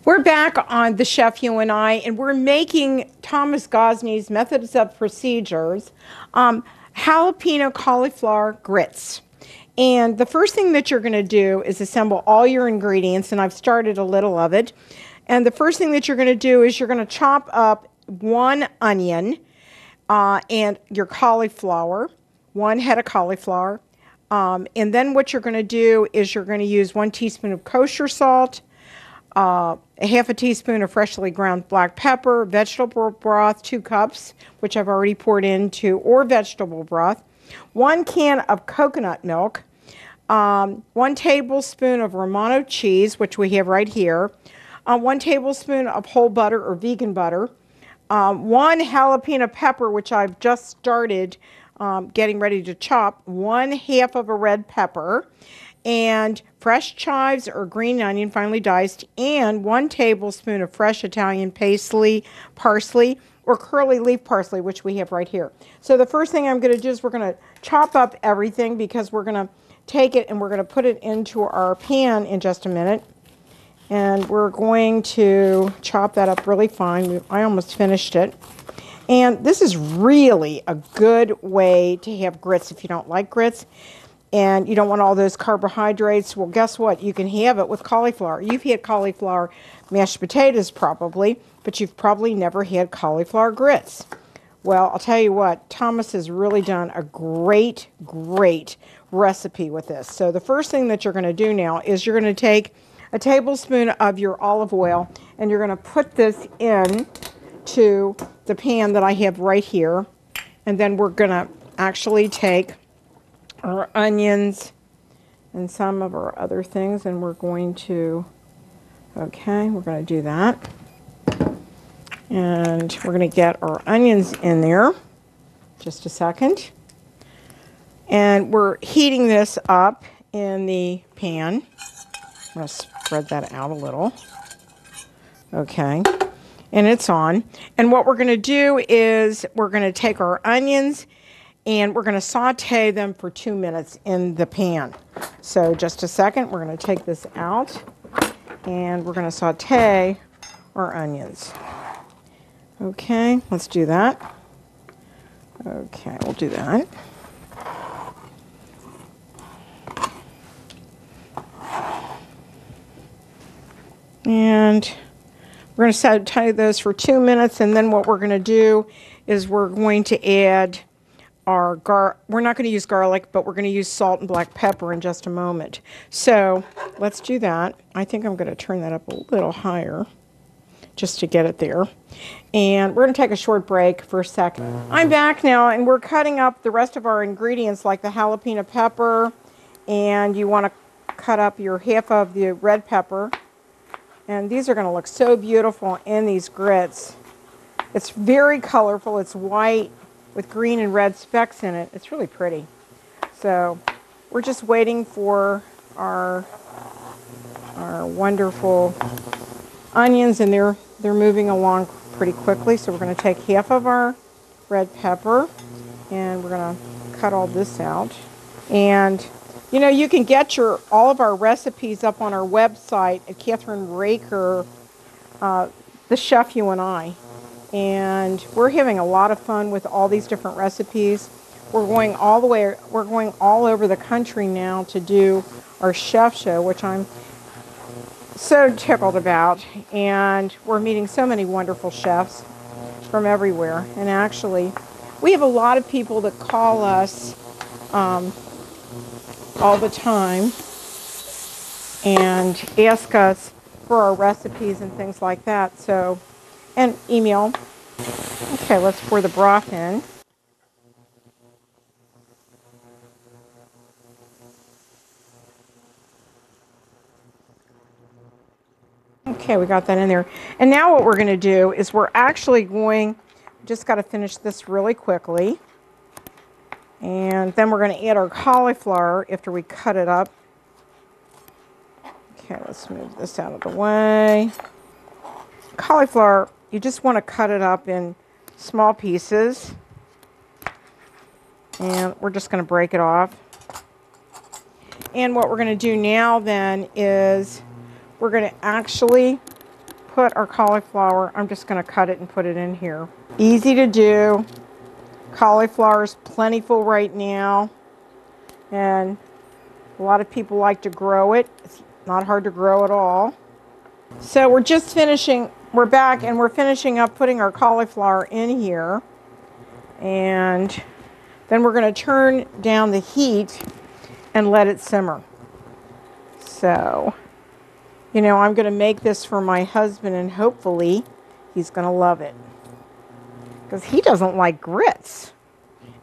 We're back on the Chef You and I, and we're making Thomas Gosney's Methods of Procedures jalapeno cauliflower grits. And the first thing that you're going to do is assemble all your ingredients, and I've started a little of it. And the first thing that you're going to do is you're going to chop up 1 onion and your cauliflower, 1 head of cauliflower. And then what you're going to do is you're going to use 1 teaspoon of kosher salt, a half a teaspoon of freshly ground black pepper, vegetable broth, 2 cups, which I've already poured into, or vegetable broth, 1 can of coconut milk, 1 tablespoon of Romano cheese, which we have right here, 1 tablespoon of whole butter or vegan butter, 1 jalapeno pepper, which I've just started getting ready to chop, 1/2 of a red pepper, and fresh chives or green onion finely diced, and 1 tablespoon of fresh Italian parsley or curly leaf parsley, which we have right here. So the first thing I'm going to do is we're going to chop up everything, because we're going to take it and we're going to put it into our pan in just a minute. And we're going to chop that up really fine. I almost finished it. And this is really a good way to have grits if you don't like grits and you don't want all those carbohydrates. Well, guess what? You can have it with cauliflower. You've had cauliflower mashed potatoes probably, but you've probably never had cauliflower grits. Well, I'll tell you what, Thomas has really done a great recipe with this. So the first thing that you're going to do now is you're going to take a tablespoon of your olive oil and you're going to put this in to the pan that I have right here. And then we're going to actually take our onions and some of our other things, and we're going to, okay, we're going to do that. And we're going to get our onions in there. Just a second. And we're heating this up in the pan. I'm going to spread that out a little. Okay. And it's on. And what we're going to do is we're going to take our onions and we're going to saute them for 2 minutes in the pan. So just a second, we're going to take this out and we're going to saute our onions. Okay, let's do that. Okay, we'll do that. And we're going to saute those for 2 minutes, and then what we're going to do is we're going to add our we're not going to use garlic, but we're going to use salt and black pepper in just a moment. So let's do that. I think I'm going to turn that up a little higher just to get it there. And we're going to take a short break for a second. I'm back now, and we're cutting up the rest of our ingredients, like the jalapeno pepper, and you want to cut up your half of the red pepper. And these are going to look so beautiful in these grits. It's very colorful. It's white with green and red specks in it. It's really pretty. So we're just waiting for our wonderful onions, and they're moving along pretty quickly. So we're going to take half of our red pepper and we're going to cut all this out. And you know, you can get all of our recipes up on our website at Kathryn Raaker, the Chef You and I. And we're having a lot of fun with all these different recipes. We're going all over the country now to do our chef show, which I'm so tickled about. And we're meeting so many wonderful chefs from everywhere. And actually, we have a lot of people that call us all the time and ask us for our recipes and things like that. So, and email. Okay, let's pour the broth in. Okay, we got that in there. And now what we're going to do is we're actually just got to finish this really quickly. And then we're going to add our cauliflower after we cut it up. Okay, let's move this out of the way. Cauliflower, you just want to cut it up in small pieces. And we're just going to break it off. And what we're going to do now then is we're going to actually put our cauliflower, I'm just going to cut it and put it in here. Easy to do. Cauliflower is plentiful right now, and a lot of people like to grow it. It's not hard to grow at all. So we're just finishing, we're back and we're finishing up putting our cauliflower in here. And then we're going to turn down the heat and let it simmer. So, you know, I'm going to make this for my husband and hopefully he's going to love it. Because he doesn't like grits.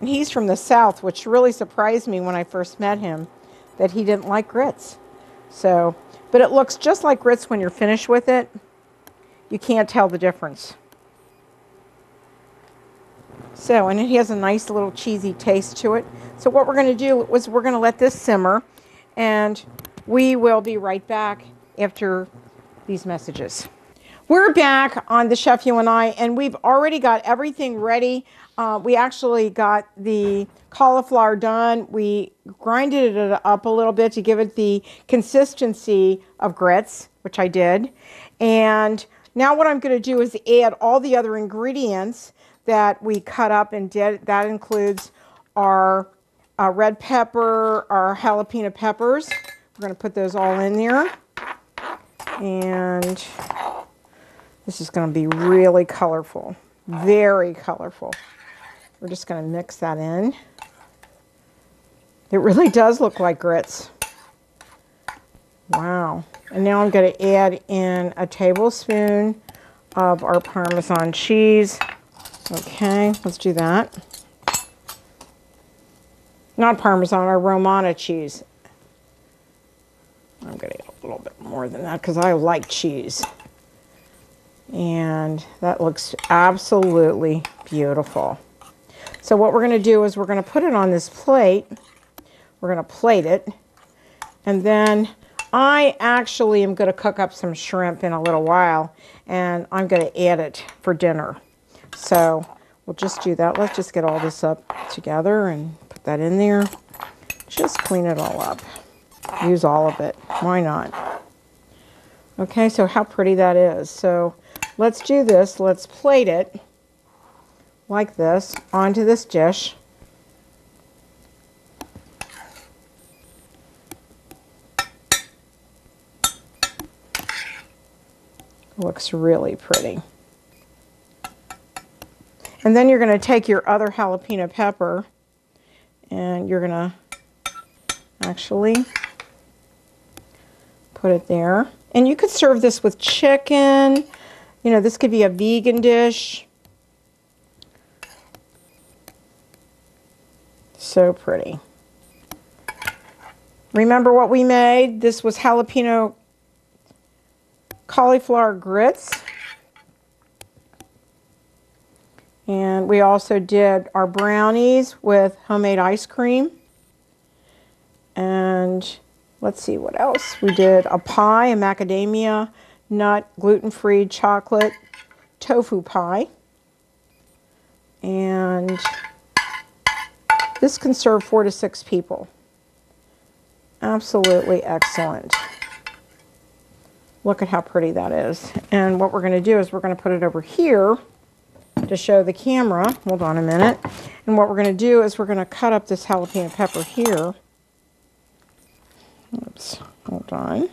And he's from the South, which really surprised me when I first met him, that he didn't like grits. So, but it looks just like grits when you're finished with it. You can't tell the difference. So, and it has a nice little cheesy taste to it. So what we're going to do is we're going to let this simmer, and we will be right back after these messages. We're back on the Chef You and I, and we've already got everything ready. We actually got the cauliflower done. We grinded it up a little bit to give it the consistency of grits, which I did. And now what I'm going to do is add all the other ingredients that we cut up and did. That includes our red pepper, our jalapeno peppers. We're going to put those all in there. And this is going to be really colorful, very colorful. We're just going to mix that in. It really does look like grits. Wow. And now I'm going to add in a tablespoon of our Parmesan cheese. Okay, let's do that. Not Parmesan, our Romana cheese. I'm going to get a little bit more than that because I like cheese. And that looks absolutely beautiful. So what we're going to do is we're going to put it on this plate. We're going to plate it. And then I actually am going to cook up some shrimp in a little while. And I'm going to add it for dinner. So we'll just do that. Let's just get all this up together and put that in there. Just clean it all up. Use all of it. Why not? Okay, so how pretty that is. So let's do this. Let's plate it like this onto this dish. Looks really pretty. And then you're going to take your other jalapeno pepper and you're going to actually put it there. And you could serve this with chicken. You know, this could be a vegan dish. So pretty. Remember what we made? This was jalapeno cauliflower grits. And we also did our brownies with homemade ice cream. And let's see what else. We did a pie, a macadamia nut, gluten-free chocolate tofu pie. And this can serve 4 to 6 people. Absolutely excellent. Look at how pretty that is. And what we're going to do is we're going to put it over here to show the camera. Hold on a minute. And what we're going to do is we're going to cut up this jalapeno pepper here. Oops, hold on.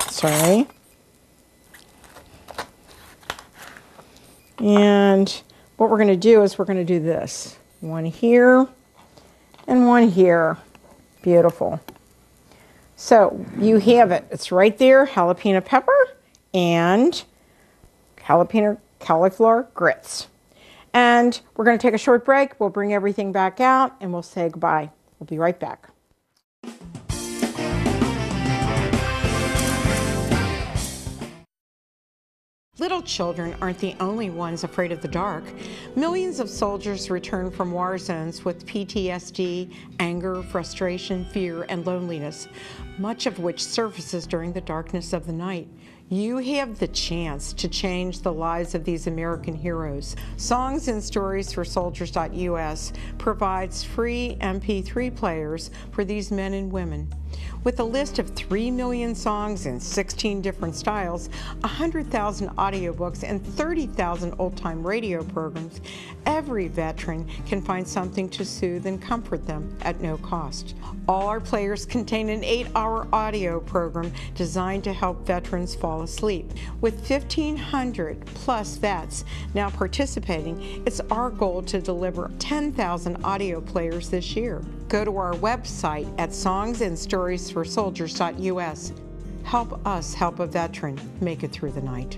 Sorry. And what we're going to do is we're going to do this. One here and one here. Beautiful. So you have it. It's right there. Jalapeno pepper and jalapeno cauliflower grits. And we're going to take a short break. We'll bring everything back out and we'll say goodbye. We'll be right back. Little children aren't the only ones afraid of the dark. Millions of soldiers return from war zones with PTSD, anger, frustration, fear, and loneliness, much of which surfaces during the darkness of the night. You have the chance to change the lives of these American heroes. Songs and Stories for Soldiers.us provides free MP3 players for these men and women. With a list of 3 million songs in 16 different styles, 100,000 audiobooks, and 30,000 old-time radio programs, every veteran can find something to soothe and comfort them at no cost. All our players contain an 8-hour audio program designed to help veterans fall asleep. With 1,500 plus vets now participating, it's our goal to deliver 10,000 audio players this year. Go to our website at songsandstoriesforsoldiers.us. Help us help a veteran make it through the night.